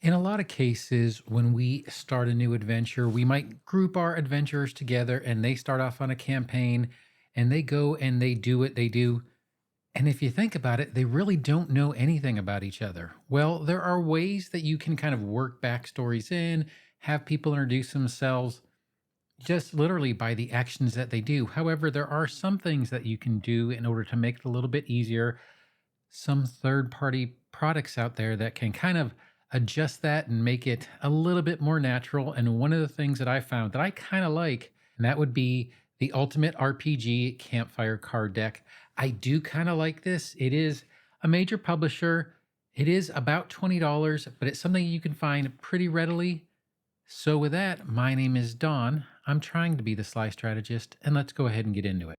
In a lot of cases, when we start a new adventure, we might group our adventurers together and they start off on a campaign and they go and they do what they do. And if you think about it, they really don't know anything about each other. Well, there are ways that you can kind of work backstories in, have people introduce themselves just literally by the actions that they do. However, there are some things that you can do in order to make it a little bit easier, some third party products out there that can kind of adjust that and make it a little bit more natural. And one of the things that I found that I kind of like, and that would be the Ultimate RPG Campfire card deck. I do kind of like this. It is a major publisher. It is about $20, but it's something you can find pretty readily. So, with that, my name is Don. I'm trying to be the Sly Strategist, and let's go ahead and get into it.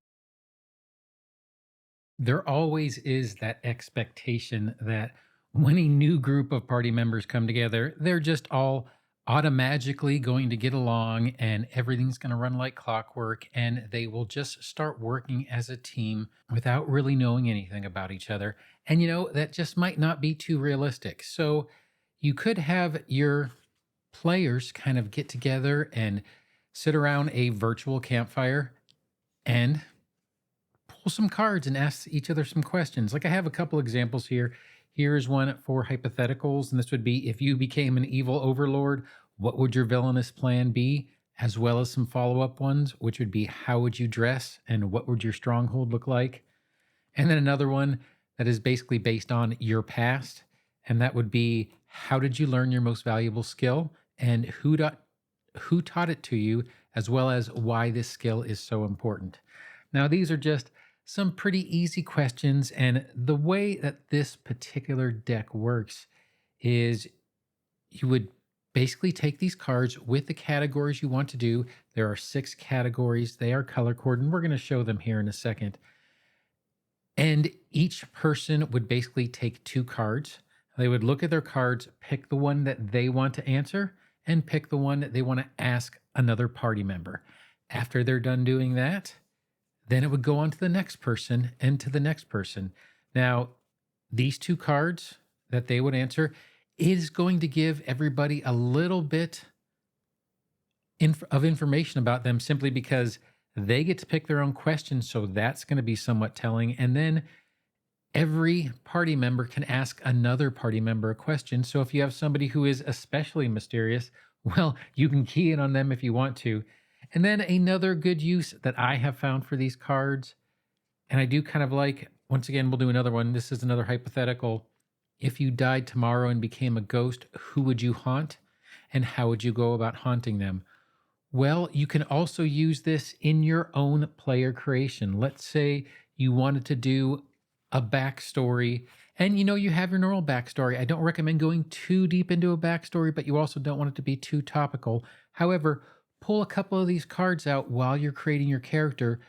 There always is that expectation that when a new group of party members come together, they're just all automatically going to get along and everything's going to run like clockwork and they will just start working as a team without really knowing anything about each other. And that just might not be too realistic. So you could have your players kind of get together and sit around a virtual campfire and pull some cards and ask each other some questions. Like I have a couple examples here. Here's one for hypotheticals, and this would be if you became an evil overlord, what would your villainous plan be? As well as some follow up ones, which would be how would you dress and what would your stronghold look like? And then another one that is basically based on your past, and that would be how did you learn your most valuable skill and who taught it to you, as well as why this skill is so important. Now, these are just some pretty easy questions. And the way that this particular deck works is you would basically take these cards with the categories you want to do. There are 6 categories, they are color coded, and we're going to show them here in a second. And each person would basically take 2 cards. They would look at their cards, pick the one that they want to answer, and pick the one that they want to ask another party member. After they're done doing that, then it would go on to the next person and to the next person. Now, these 2 cards that they would answer is going to give everybody a little bit of information about them simply because they get to pick their own questions. So that's going to be somewhat telling. And then every party member can ask another party member a question. So if you have somebody who is especially mysterious, well, you can key in on them if you want to. And then another good use that I have found for these cards, and I do kind of like, once again, we'll do another one. This is another hypothetical. If you died tomorrow and became a ghost, who would you haunt? And how would you go about haunting them? Well, you can also use this in your own player creation. Let's say you wanted to do a backstory, and you have your normal backstory. I don't recommend going too deep into a backstory, but you also don't want it to be too topical. However, pull a couple of these cards out while you're creating your character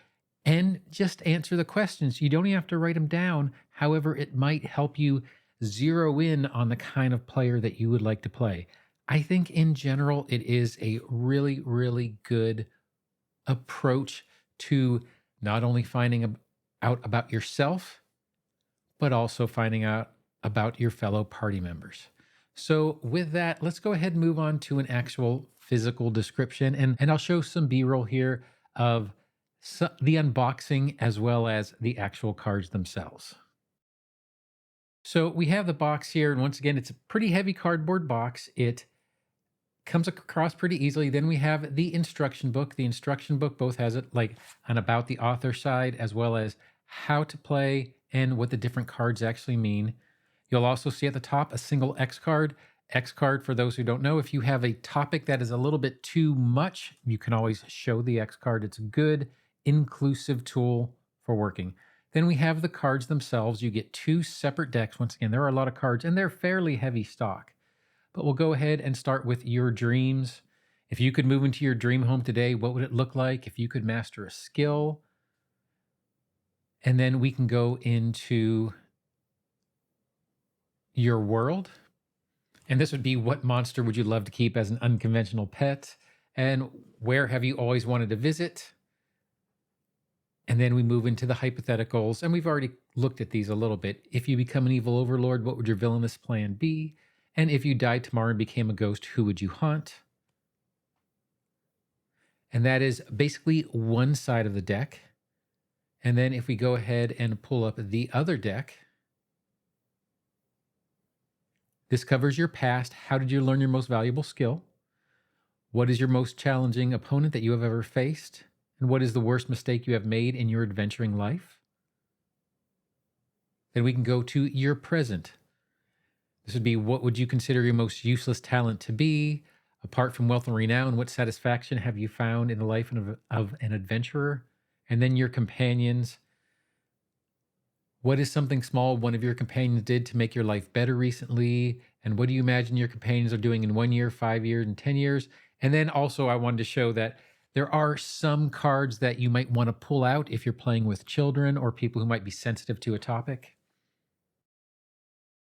and just answer the questions. You don't even have to write them down. However, it might help you zero in on the kind of player that you would like to play. I think in general, it is a really, really good approach to not only finding out about yourself, but also finding out about your fellow party members. So, with that, let's go ahead and move on to an actual physical description. And I'll show some B roll here of the unboxing as well as the actual cards themselves. So, we have the box here. And once again, it's a pretty heavy cardboard box. It comes across pretty easily. Then we have the instruction book. The instruction book both has it like an about the author side as well as how to play and what the different cards actually mean. You'll also see at the top a single X card. X card, for those who don't know, if you have a topic that is a little bit too much, you can always show the X card. It's a good inclusive tool for working. Then we have the cards themselves. You get 2 separate decks. Once again, there are a lot of cards and they're fairly heavy stock. But we'll go ahead and start with your dreams. If you could move into your dream home today, what would it look like? If you could master a skill. And then we can go into your world. And this would be what monster would you love to keep as an unconventional pet? And where have you always wanted to visit? And then we move into the hypotheticals. And we've already looked at these a little bit. If you become an evil overlord, what would your villainous plan be? And if you died tomorrow and became a ghost, who would you haunt? And that is basically one side of the deck. And then if we go ahead and pull up the other deck, this covers your past. How did you learn your most valuable skill? What is your most challenging opponent that you have ever faced? And what is the worst mistake you have made in your adventuring life? Then we can go to your present. This would be, what would you consider your most useless talent to be? Apart from wealth and renown, what satisfaction have you found in the life of an adventurer? And then your companions. What is something small one of your companions did to make your life better recently? And what do you imagine your companions are doing in 1 year, 5 years, and 10 years? And then also, I wanted to show that there are some cards that you might want to pull out if you're playing with children or people who might be sensitive to a topic.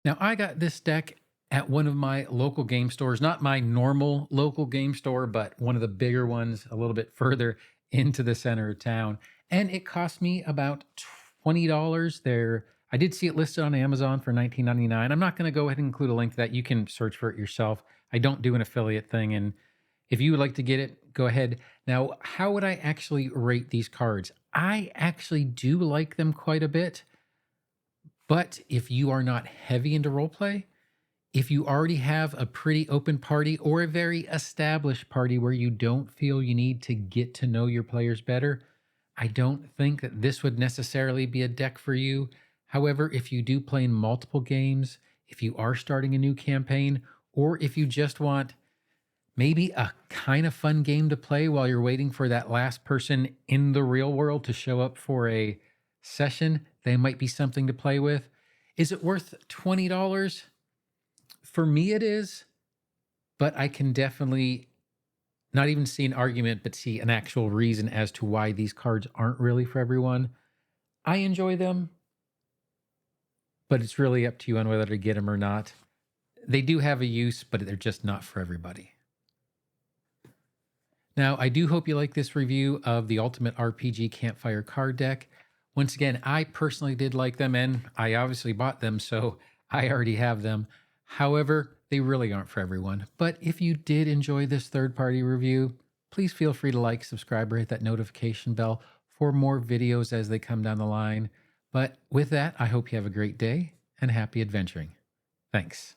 Now, I got this deck at one of my local game stores, not my normal local game store, but one of the bigger ones a little bit further into the center of town. And it cost me about $20 there. I did see it listed on Amazon for $19.99. I'm not going to go ahead and include a link to that. You can search for it yourself. I don't do an affiliate thing. And if you would like to get it, go ahead. Now, how would I actually rate these cards? I actually do like them quite a bit. But if you are not heavy into roleplay, if you already have a pretty open party or a very established party where you don't feel you need to get to know your players better, I don't think that this would necessarily be a deck for you. However, if you do play in multiple games, if you are starting a new campaign, or if you just want maybe a kind of fun game to play while you're waiting for that last person in the real world to show up for a session, they might be something to play with. Is it worth $20? For me, it is, but I can definitely not even see an argument, but see an actual reason as to why these cards aren't really for everyone. I enjoy them, but it's really up to you on whether to get them or not. They do have a use, but they're just not for everybody. Now, I do hope you like this review of the Ultimate RPG Campfire card deck. Once again, I personally did like them, and I obviously bought them, so I already have them. However, they really aren't for everyone. But if you did enjoy this third-party review, please feel free to like, subscribe, or hit that notification bell for more videos as they come down the line. But with that, I hope you have a great day and happy adventuring. Thanks.